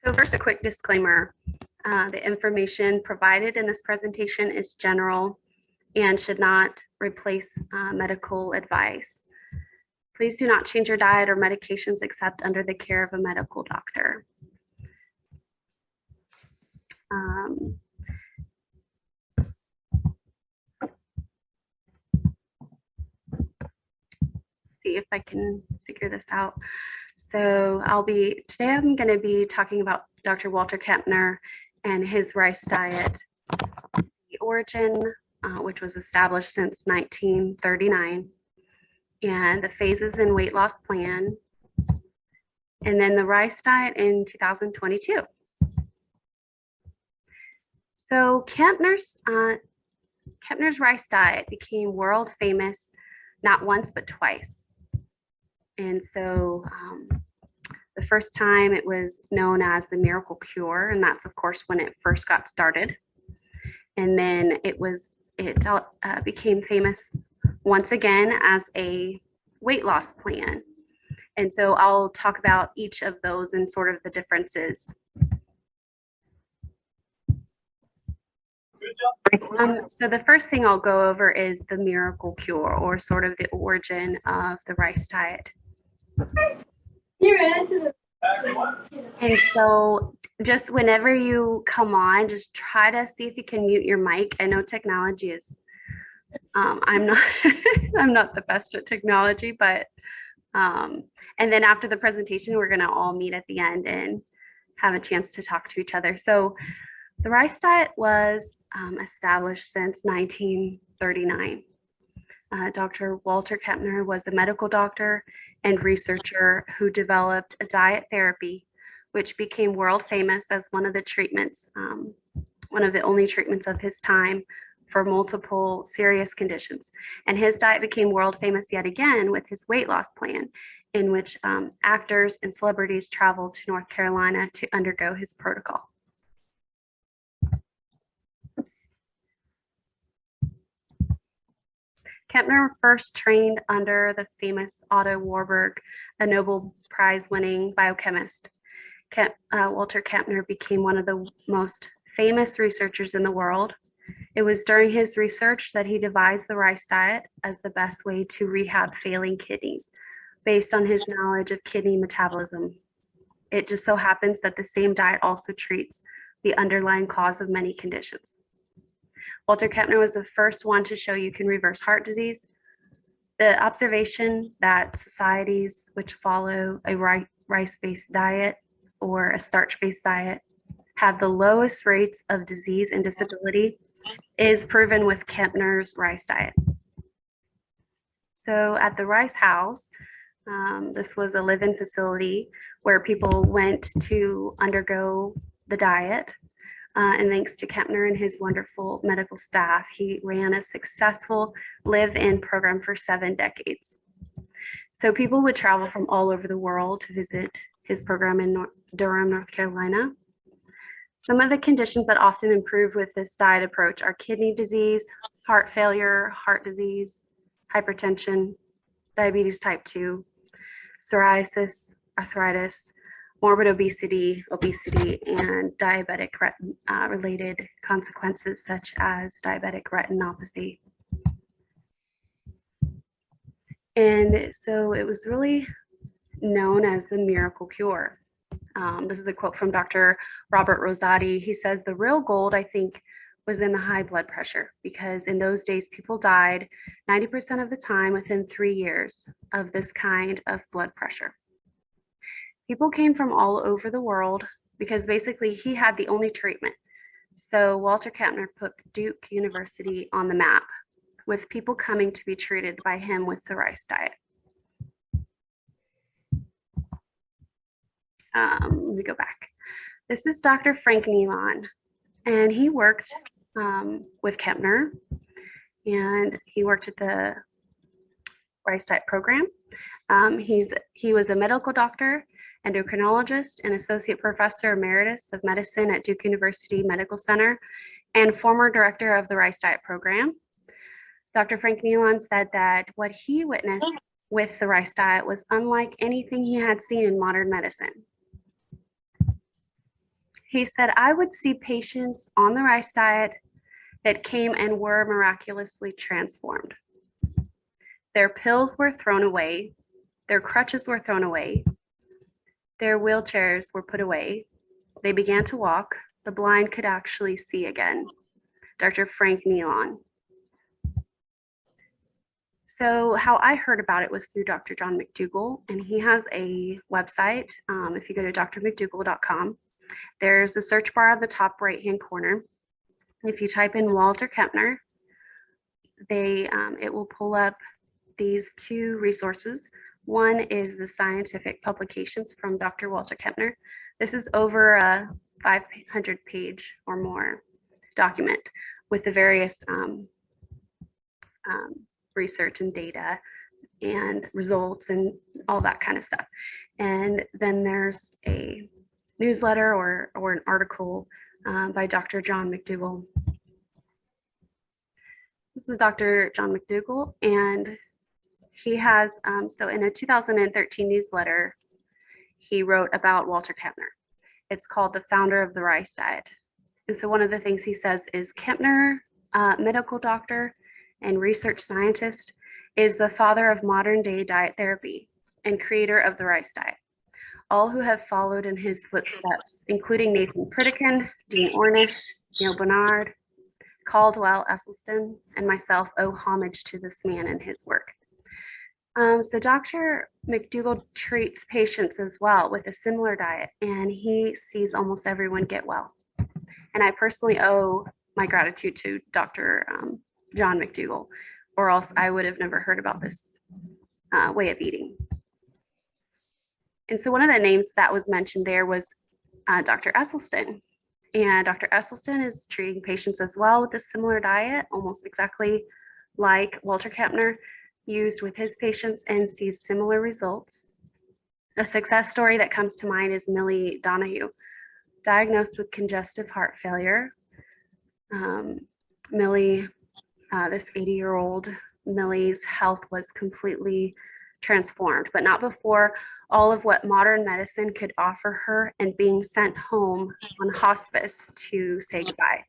So first, a quick disclaimer. The information provided in this presentation is general and should not replace medical advice. Please do not change your diet or medications except under the care of a medical doctor. See if I can figure this out. So today I'm going to be talking about Dr. Walter Kempner and his rice diet, the origin, which was established since 1939, and the phases in weight loss plan, and then the rice diet in 2022. So Kempner's rice diet became world famous not once but twice. And so the first time it was known as the miracle cure, and that's of course when it first got started. And then it became famous once again as a weight loss plan. And so I'll talk about each of those and sort of the differences. So the first thing I'll go over is the miracle cure, or sort of the origin of the rice diet. And so just whenever you come on, just try to see if you can mute your mic. I know technology is, I'm not I'm not the best at technology, but and then after the presentation, we're gonna all meet at the end and have a chance to talk to each other. So the rice diet was established since 1939. Dr. Walter Kempner was a medical doctor and researcher who developed a diet therapy, which became world famous as one of the treatments, one of the only treatments of his time for multiple serious conditions. And his diet became world famous yet again with his weight loss plan, in which actors and celebrities traveled to North Carolina to undergo his protocol. Kempner first trained under the famous Otto Warburg, a Nobel Prize-winning biochemist. Walter Kempner became one of the most famous researchers in the world. It was during his research that he devised the rice diet as the best way to rehab failing kidneys, based on his knowledge of kidney metabolism. It just so happens that the same diet also treats the underlying cause of many conditions. Walter Kempner was the first one to show you can reverse heart disease. The observation that societies which follow a rice-based diet or a starch-based diet have the lowest rates of disease and disability is proven with Kempner's rice diet. So at the Rice House, this was a live-in facility where people went to undergo the diet. And thanks to Kempner and his wonderful medical staff, he ran a successful live-in program for 7 decades. So people would travel from all over the world to visit his program in Durham, North Carolina. Some of the conditions that often improve with this diet approach are kidney disease, heart failure, heart disease, hypertension, diabetes type 2, psoriasis, arthritis, morbid obesity, and diabetic related consequences such as diabetic retinopathy. And so it was really known as the miracle cure. This is a quote from Dr. Robert Rosati. He says, "The real gold, I think, was in the high blood pressure, because in those days people died 90% of the time within 3 years of this kind of blood pressure." People came from all over the world because basically he had the only treatment. So Walter Kempner put Duke University on the map, with people coming to be treated by him with the rice diet. Let me go back. This is Dr. Frank Nealon, and he worked with Kempner, and he worked at the rice diet program. He was a medical doctor, endocrinologist, and associate professor emeritus of medicine at Duke University Medical Center, and former director of the rice diet program. Dr. Frank Nealon said that what he witnessed with the rice diet was unlike anything he had seen in modern medicine. He said, I would see patients on the rice diet that came and were miraculously transformed. Their pills were thrown away, their crutches were thrown away, their wheelchairs were put away. They began to walk. The blind could actually see again. Dr. Frank Nealon. So how I heard about it was through Dr. John McDougall, and he has a website. If you go to drmcdougall.com, there's a search bar at the top right-hand corner. If you type in Walter Kempner, it will pull up these two resources. One is the scientific publications from Dr. Walter Kempner. This is over a 500-page or more document with the various research and data and results and all that kind of stuff. And then there's a newsletter or an article by Dr. John McDougall. This is Dr. John McDougall, and he has, so in a 2013 newsletter, he wrote about Walter Kempner. It's called The Founder of the Rice Diet. And so one of the things he says is Kempner, medical doctor and research scientist, is the father of modern day diet therapy and creator of the rice diet. All who have followed in his footsteps, including Nathan Pritikin, Dean Ornish, Neil Bernard, Caldwell Esselstyn, and myself, owe homage to this man and his work. So Dr. McDougall treats patients as well with a similar diet, and he sees almost everyone get well. And I personally owe my gratitude to Dr. John McDougall, or else I would have never heard about this way of eating. And so one of the names that was mentioned there was Dr. Esselstyn. And Dr. Esselstyn is treating patients as well with a similar diet, almost exactly like Walter Kempner used with his patients, and sees similar results. A success story that comes to mind is Millie Donahue, diagnosed with congestive heart failure. Millie, this 80-year-old Millie's health was completely transformed, but not before all of what modern medicine could offer her and being sent home on hospice to say goodbye.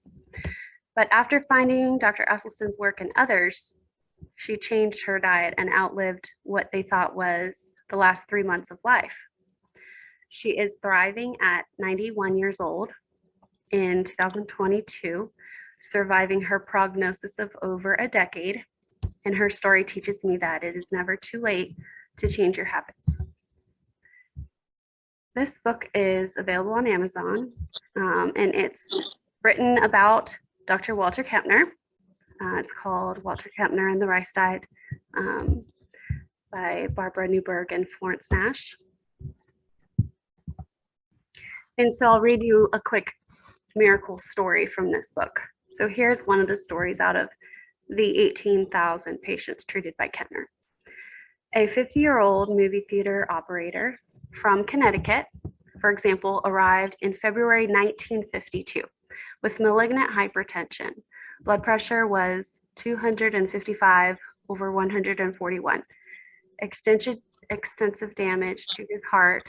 But after finding Dr. Esselstyn's work and others, she changed her diet and outlived what they thought was the last 3 months of life. She is thriving at 91 years old in 2022, surviving her prognosis of over a decade. And her story teaches me that it is never too late to change your habits. This book is available on Amazon, and it's written about Dr. Walter Kempner. It's called Walter Kempner and the Rice Diet by Barbara Newberg and Florence Nash. And so I'll read you a quick miracle story from this book. So here's one of the stories out of the 18,000 patients treated by Kempner. A 50-year-old movie theater operator from Connecticut, for example, arrived in February 1952 with malignant hypertension. Blood pressure was 255 over 141. Extensive damage to his heart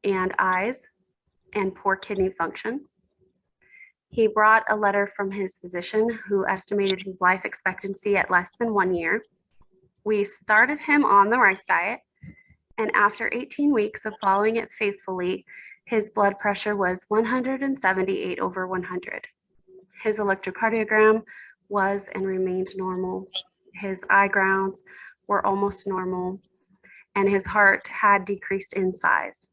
and eyes and poor kidney function. He brought a letter from his physician who estimated his life expectancy at less than 1 year. We started him on the rice diet, and after 18 weeks of following it faithfully, his blood pressure was 178 over 100. His electrocardiogram was and remained normal. His eye grounds were almost normal, and his heart had decreased in size.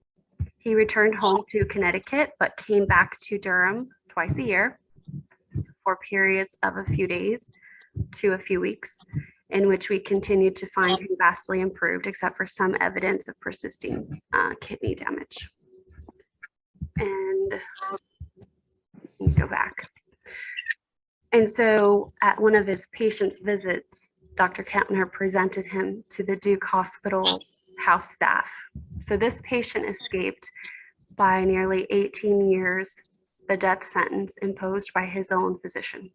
He returned home to Connecticut, but came back to Durham twice a year for periods of a few days to a few weeks, in which we continued to find him vastly improved, except for some evidence of persisting kidney damage. And go back. And so at one of his patient's visits, Dr. Kempner presented him to the Duke Hospital house staff. So this patient escaped by nearly 18 years the death sentence imposed by his own physician.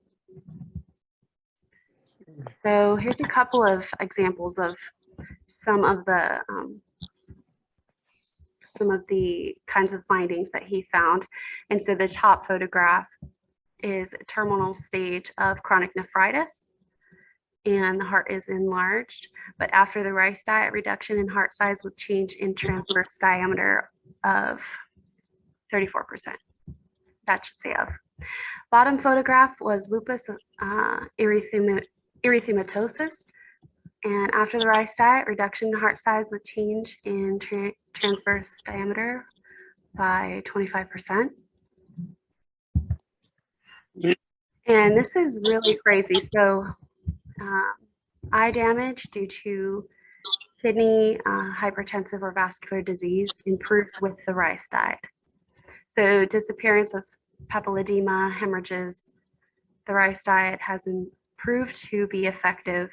So here's a couple of examples of some of the some of the kinds of findings that he found. And so the top photograph is a terminal stage of chronic nephritis, and the heart is enlarged. But after the rice diet, reduction in heart size with change in transverse diameter of 34%. That should say of. Bottom photograph was lupus erythematosus. And after the rice diet, reduction in heart size with change in transverse diameter by 25%. And this is really crazy. So eye damage due to kidney hypertensive or vascular disease improves with the rice diet. So disappearance of papilledema, hemorrhages, the rice diet has proved to be effective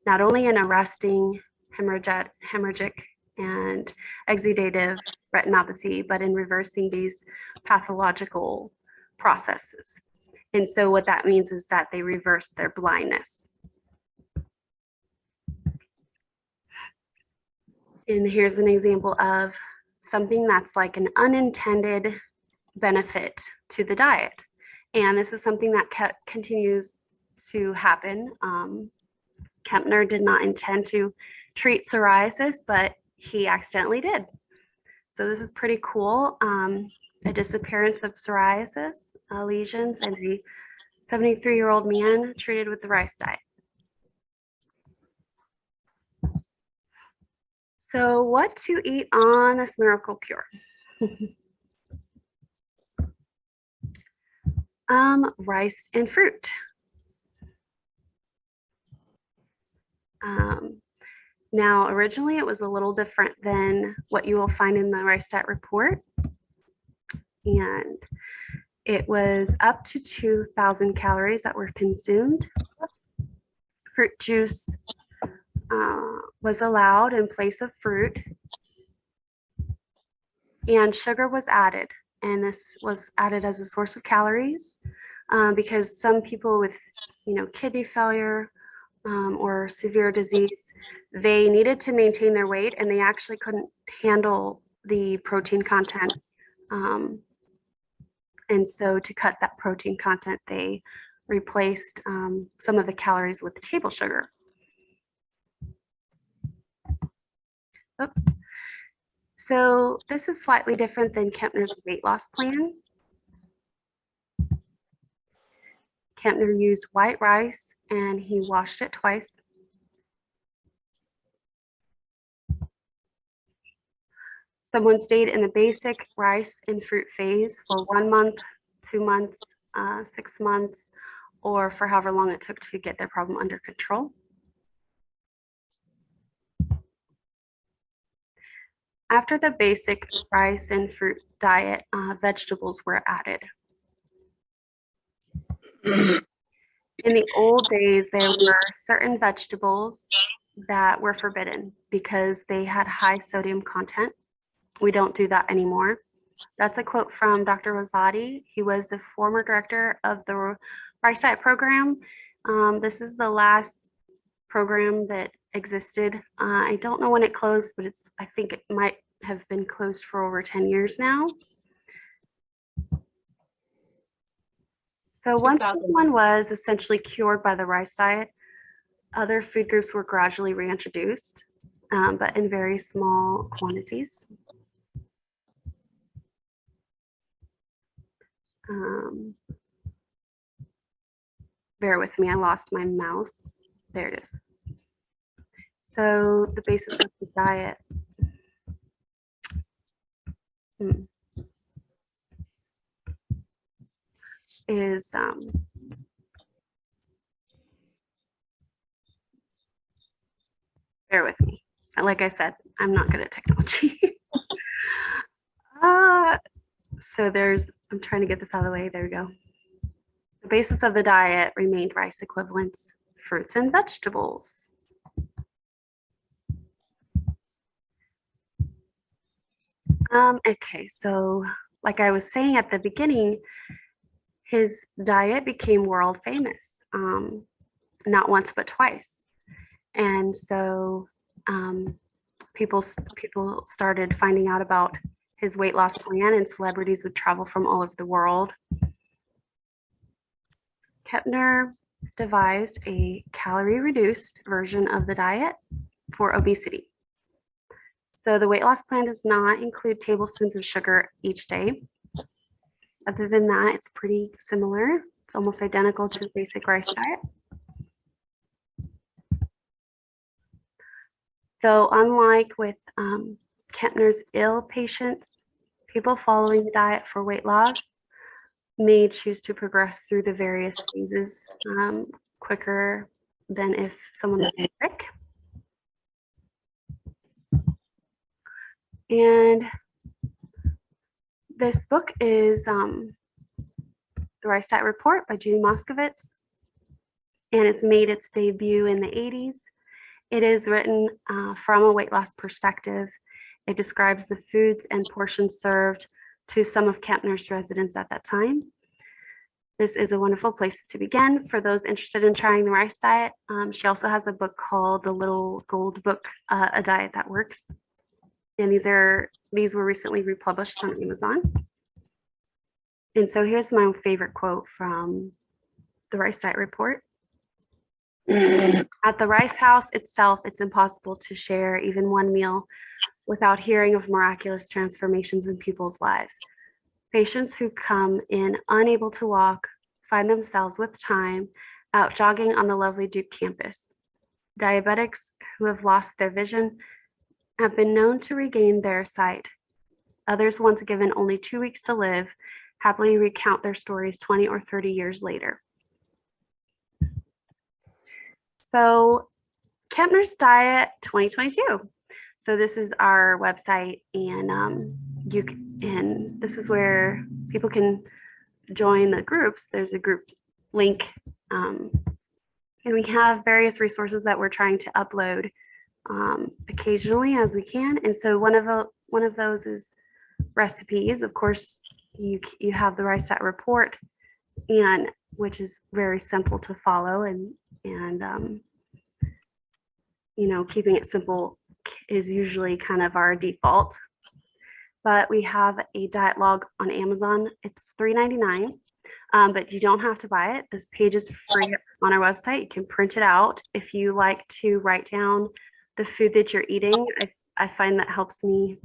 not only in arresting hemorrhagic and exudative retinopathy, but in reversing these pathological processes. And so what that means is that they reverse their blindness. And here's an example of something that's like an unintended benefit to the diet. And this is something that continues to happen. Kempner did not intend to treat psoriasis, but he accidentally did. So this is pretty cool. A disappearance of psoriasis lesions in a 73-year-old man treated with the rice diet. So what to eat on this miracle cure? Rice and fruit. Now, originally it was a little different than what you will find in the rice diet report. And it was up to 2,000 calories that were consumed. Fruit juice was allowed in place of fruit. And sugar was added. And this was added as a source of calories because some people with, kidney failure or severe disease, they needed to maintain their weight and they actually couldn't handle the protein content. And so to cut that protein content, they replaced some of the calories with table sugar. Oops. So this is slightly different than Kempner's weight loss plan. Kempner used white rice and he washed it twice. Someone stayed in the basic rice and fruit phase for 1 month, 2 months, 6 months, or for however long it took to get their problem under control. After the basic rice and fruit diet, vegetables were added. In the old days, there were certain vegetables that were forbidden because they had high sodium content. We don't do that anymore. That's a quote from Dr. Rosati. He was the former director of the Rice Diet program. This is the last program that existed. I don't know when it closed, but I think it might have been closed for over 10 years now. So once someone was essentially cured by the rice diet, other food groups were gradually reintroduced, but in very small quantities. Bear with me, I lost my mouse. There it is. So the basis of the diet. Is bear with me. Like I said, I'm not good at technology. So I'm trying to get this out of the way. There we go. The basis of the diet remained rice equivalents, fruits and vegetables. Okay, so like I was saying at the beginning, his diet became world famous, not once but twice. And so people started finding out about his weight loss plan, and celebrities would travel from all over the world. Kempner devised a calorie-reduced version of the diet for obesity. So the weight loss plan does not include tablespoons of sugar each day. Other than that, it's pretty similar. It's almost identical to the basic rice diet. So unlike with Kempner's ill patients, people following the diet for weight loss may choose to progress through the various phases quicker than if someone was sick. And this book is The Rice Diet Report by Judy Moskowitz, and it's made its debut in the 80s. It is written from a weight loss perspective. It describes the foods and portions served to some of Kempner's residents at that time. This is a wonderful place to begin for those interested in trying the rice diet. She also has a book called The Little Gold Book, A Diet That Works. And these were recently republished on Amazon. And so here's my favorite quote from the Rice Diet Report. At the Rice House itself, it's impossible to share even one meal without hearing of miraculous transformations in people's lives. Patients who come in unable to walk find themselves with time out jogging on the lovely Duke campus. Diabetics who have lost their vision have been known to regain their sight. Others, once given only 2 weeks to live, happily recount their stories 20 or 30 years later. So Kempner's Diet 2022. So this is our website, and this is where people can join the groups. There's a group link, and we have various resources that we're trying to upload occasionally as we can. And so one of those is recipes. Of course, you have the Rice Diet Report, and which is very simple to follow, and keeping it simple is usually kind of our default. But we have a diet log on Amazon. It's $3.99, but you don't have to buy it. This page is free on our website. You can print it out. If you like to write down the food that you're eating, I find that helps me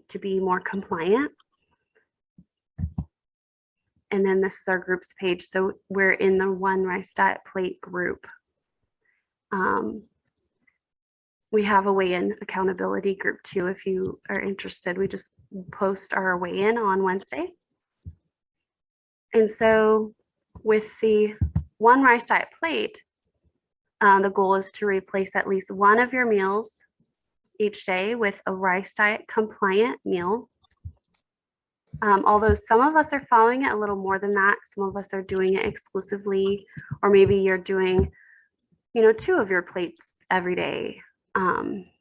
to be more compliant. And then this is our groups page. So we're in the One Rice Diet Plate group. We have a weigh-in accountability group too, if you are interested. We just post our weigh-in on Wednesday. And so with the One Rice Diet Plate, the goal is to replace at least one of your meals each day with a rice diet compliant meal. Although some of us are following it a little more than that, some of us are doing it exclusively, or maybe you're doing, 2 of your plates every day.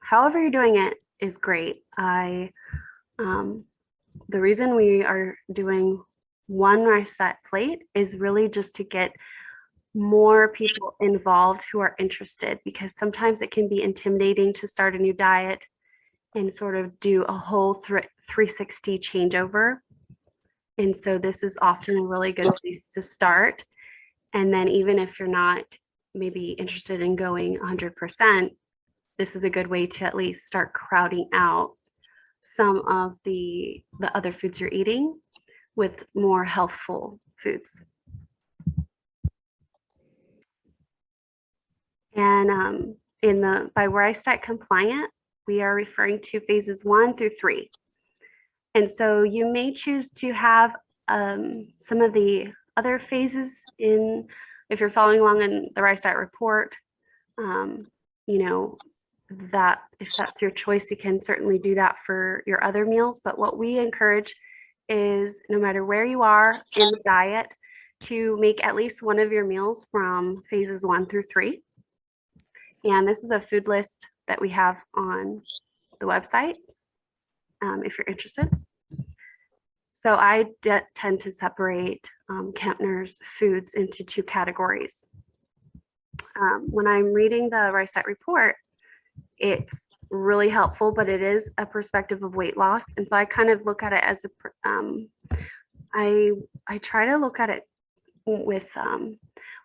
However you're doing it is great. The reason we are doing One Rice Diet Plate is really just to get more people involved who are interested, because sometimes it can be intimidating to start a new diet and sort of do a whole 360 changeover. And so this is often a really good place to start. And then even if you're not maybe interested in going 100%, this is a good way to at least start crowding out some of the other foods you're eating with more healthful foods. And by Rice Diet Compliant, we are referring to phases 1 through 3. And so you may choose to have some of the other phases if you're following along in the Rice Diet Report, that if that's your choice, you can certainly do that for your other meals. But what we encourage is, no matter where you are in the diet, to make at least one of your meals from phases 1 through 3. And this is a food list that we have on the website, if you're interested. So I tend to separate Kempner's foods into 2 categories. When I'm reading the Rice Diet Report, It's really helpful, but it is a perspective of weight loss. And so I kind of look at it as I try to look at it with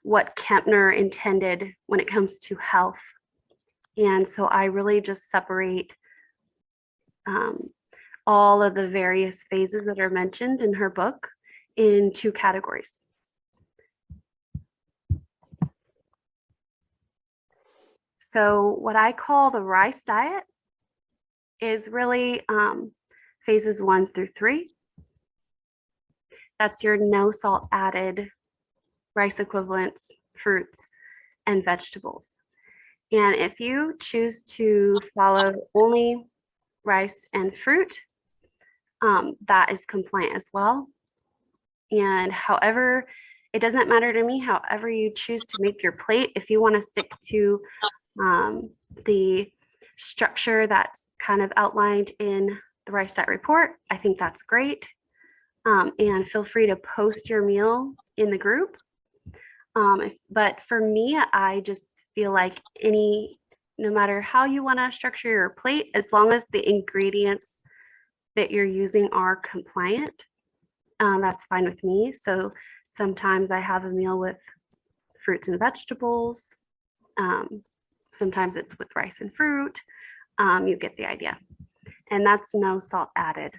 what Kempner intended when it comes to health. And so I really just separate all of the various phases that are mentioned in her book in two categories. So what I call the rice diet is really phases 1 through 3. That's your no salt added rice equivalents, fruits, and vegetables. And if you choose to follow only rice and fruit, that is compliant as well. And however, it doesn't matter to me, however you choose to make your plate. If you want to stick to the structure that's kind of outlined in the Rice Diet Report, I think that's great. And feel free to post your meal in the group. But for me, I just feel like no matter how you want to structure your plate, as long as the ingredients that you're using are compliant, that's fine with me. So sometimes I have a meal with fruits and vegetables. Sometimes it's with rice and fruit. You get the idea. And that's no salt added.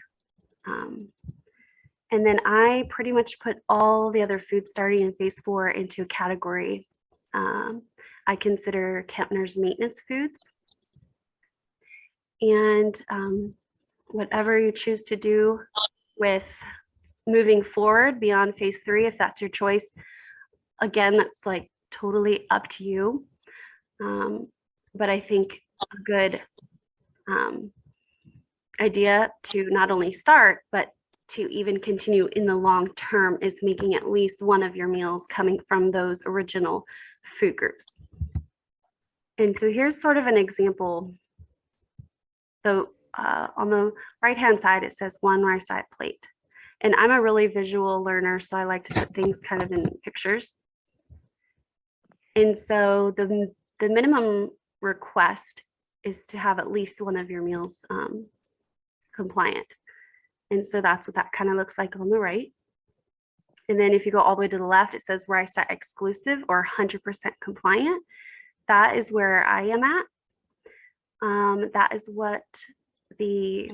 And then I pretty much put all the other foods starting in phase 4 into a category. I consider Kempner's maintenance foods. And whatever you choose to do with moving forward beyond phase 3, if that's your choice, again, that's like totally up to you. But I think a good idea to not only start, but to even continue in the long term is making at least one of your meals coming from those original food groups. And so here's sort of an example. So on the right-hand side, it says 1 rice diet plate. And I'm a really visual learner, so I like to put things kind of in pictures. And so the minimum request is to have at least one of your meals compliant. And so that's what that kind of looks like on the right. And then if you go all the way to the left, it says rice diet exclusive or 100% compliant. That is where I am at. That is what the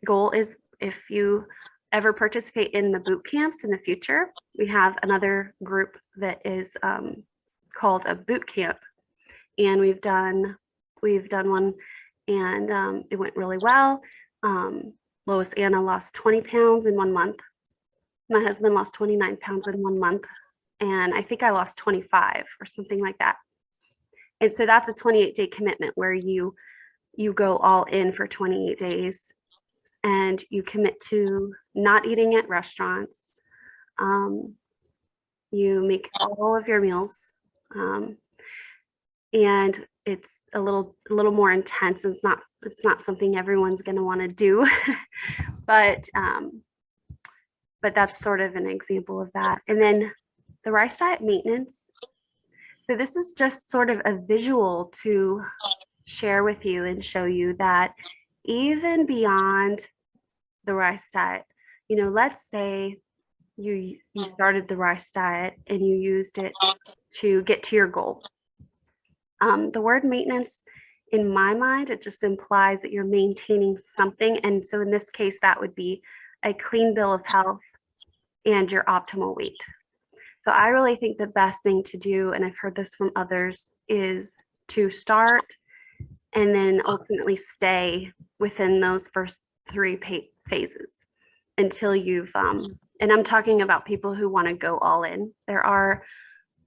goal is. If you ever participate in the boot camps in the future, we have another group that is called a boot camp. And we've done one, and it went really well. Lois Anna lost 20 pounds in 1 month. My husband lost 29 pounds in 1 month. And I think I lost 25 or something like that. And so that's a 28-day commitment where you go all in for 28 days and you commit to not eating at restaurants. You make all of your meals. And it's a little more intense. It's not something everyone's going to want to do, but that's sort of an example of that. And then the rice diet maintenance. So this is just sort of a visual to share with you and show you that even beyond the rice diet, let's say you started the rice diet and you used it to get to your goal. The word maintenance, in my mind, it just implies that you're maintaining something. And so in this case, that would be a clean bill of health and your optimal weight. So I really think the best thing to do, and I've heard this from others, is to start and then ultimately stay within those first 3 phases until you've, and I'm talking about people who want to go all in. There are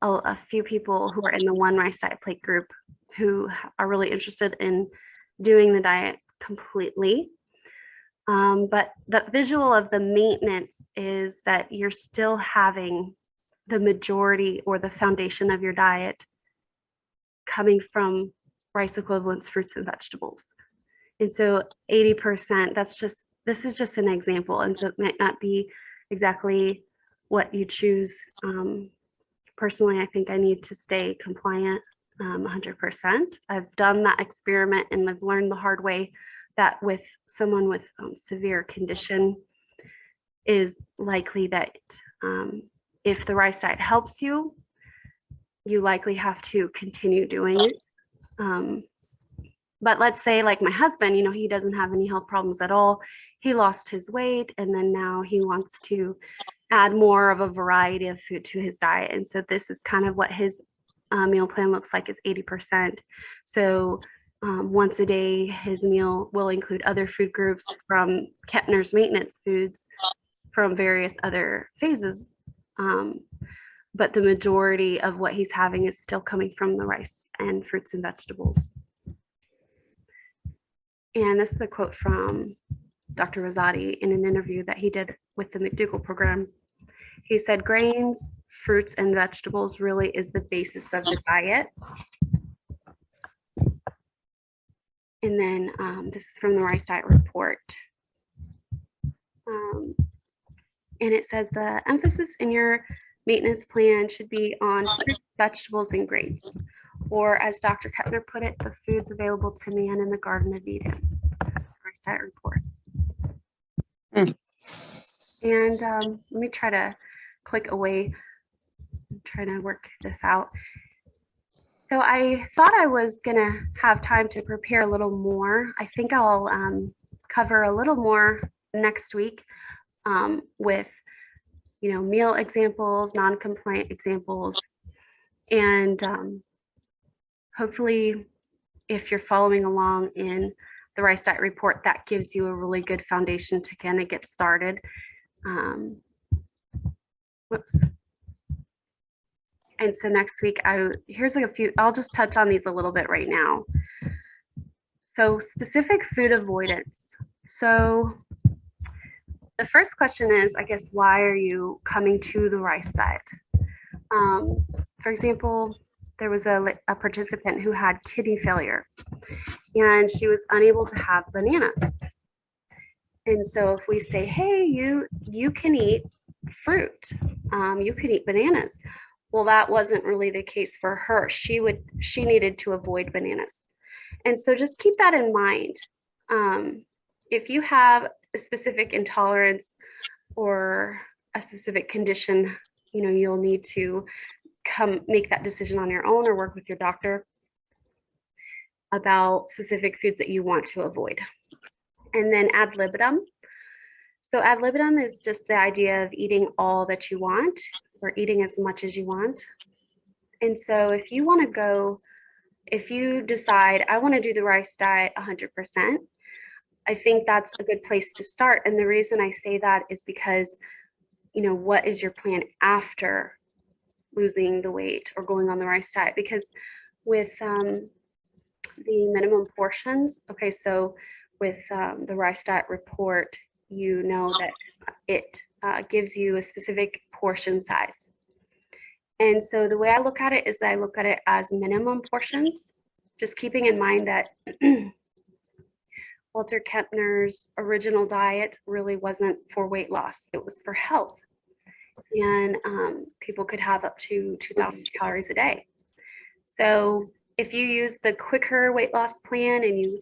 a few people who are in the 1 rice diet plate group who are really interested in doing the diet completely. But the visual of the maintenance is that you're still having the majority or the foundation of your diet coming from rice equivalents, fruits and vegetables. And so 80%, this is just an example. And so it might not be exactly what you choose. Personally, I think I need to stay compliant 100%. I've done that experiment and I've learned the hard way that with someone with severe condition is likely that if the rice diet helps you, you likely have to continue doing it. But let's say like my husband, he doesn't have any health problems at all. He lost his weight and then now he wants to add more of a variety of food to his diet. And so this is kind of what his meal plan looks like, is 80%. So once a day, his meal will include other food groups from Kempner's maintenance foods from various other phases. But the majority of what he's having is still coming from the rice and fruits and vegetables. And this is a quote from Dr. Rosati in an interview that he did with the McDougall program. He said, grains, fruits, and vegetables really is the basis of the diet. And then this is from the Rice Diet Report. And it says the emphasis in your maintenance plan should be on fruits, vegetables, and grains. Or as Dr. Kempner put it, the foods available to man in the Garden of Eden. Rice Diet Report. And let me try to click away. I'm trying to work this out. So I thought I was gonna have time to prepare a little more. I think I'll cover a little more next week with meal examples, non-compliant examples, and hopefully if you're following along in the Rice Diet Report, that gives you a really good foundation to kind of get started. Whoops. And so next week, here's like a few, I'll just touch on these a little bit right now. So specific food avoidance. So the first question is, I guess, why are you coming to the rice diet? For example, there was a participant who had kidney failure and she was unable to have bananas. And so if we say, hey, you can eat fruit, you can eat bananas. Well, that wasn't really the case for her. She needed to avoid bananas. And so just keep that in mind. If you have a specific intolerance or a specific condition, you'll need to make that decision on your own or work with your doctor about specific foods that you want to avoid. And then ad libitum. So ad libitum is just the idea of eating all that you want or eating as much as you want. And so if you decide, I want to do the rice diet 100%, I think that's a good place to start. And the reason I say that is because, what is your plan after losing the weight or going on the rice diet? Because with the minimum portions, okay, so with the Rice Diet Report, that it gives you a specific portion size. And so the way I look at it is I look at it as minimum portions, just keeping in mind that Walter Kempner's original diet really wasn't for weight loss, it was for health. And people could have up to 2,000 calories a day. So if you use the quicker weight loss plan and you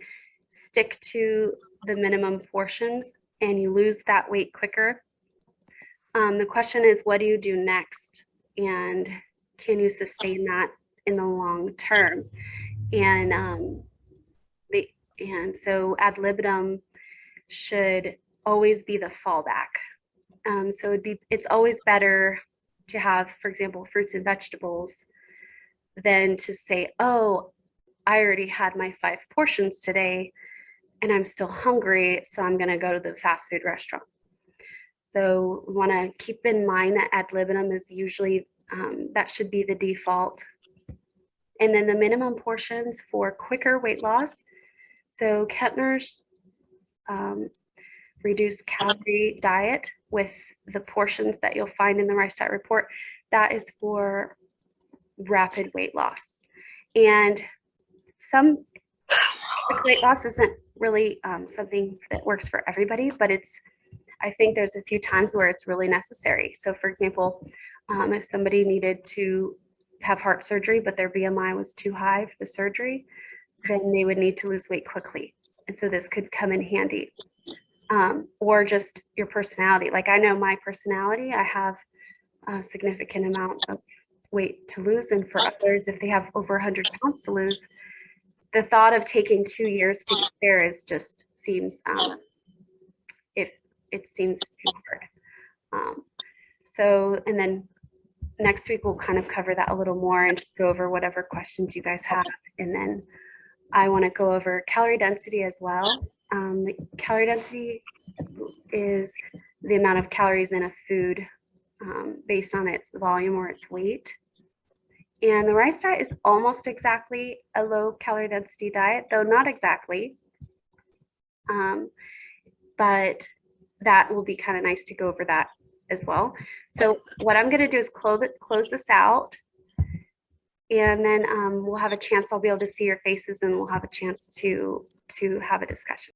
stick to the minimum portions and you lose that weight quicker, the question is, what do you do next? And can you sustain that in the long term? And so ad libitum should always be the fallback. So it's always better to have, for example, fruits and vegetables than to say, oh, I already had my 5 portions today and I'm still hungry, so I'm gonna go to the fast food restaurant. So we wanna keep in mind that ad libitum is usually, that should be the default. And then the minimum portions for quicker weight loss. So Kempner's reduced calorie diet with the portions that you'll find in the Rice Diet Report, that is for rapid weight loss. And some quick weight loss isn't really something that works for everybody, but I think there's a few times where it's really necessary. So for example, if somebody needed to have heart surgery, but their BMI was too high for the surgery, then they would need to lose weight quickly. And so this could come in handy. Or just your personality. Like I know my personality, I have a significant amount of weight to lose. And for others, if they have over 100 pounds to lose, the thought of taking 2 years to get there is just seems, it seems too hard. So, and then next week we'll kind of cover that a little more and just go over whatever questions you guys have. And then I want to go over calorie density as well. The calorie density is the amount of calories in a food based on its volume or its weight. And the rice diet is almost exactly a low calorie density diet, though not exactly. But that will be kind of nice to go over that as well. So what I'm going to do is close this out. And then we'll have a chance, I'll be able to see your faces and we'll have a chance to have a discussion.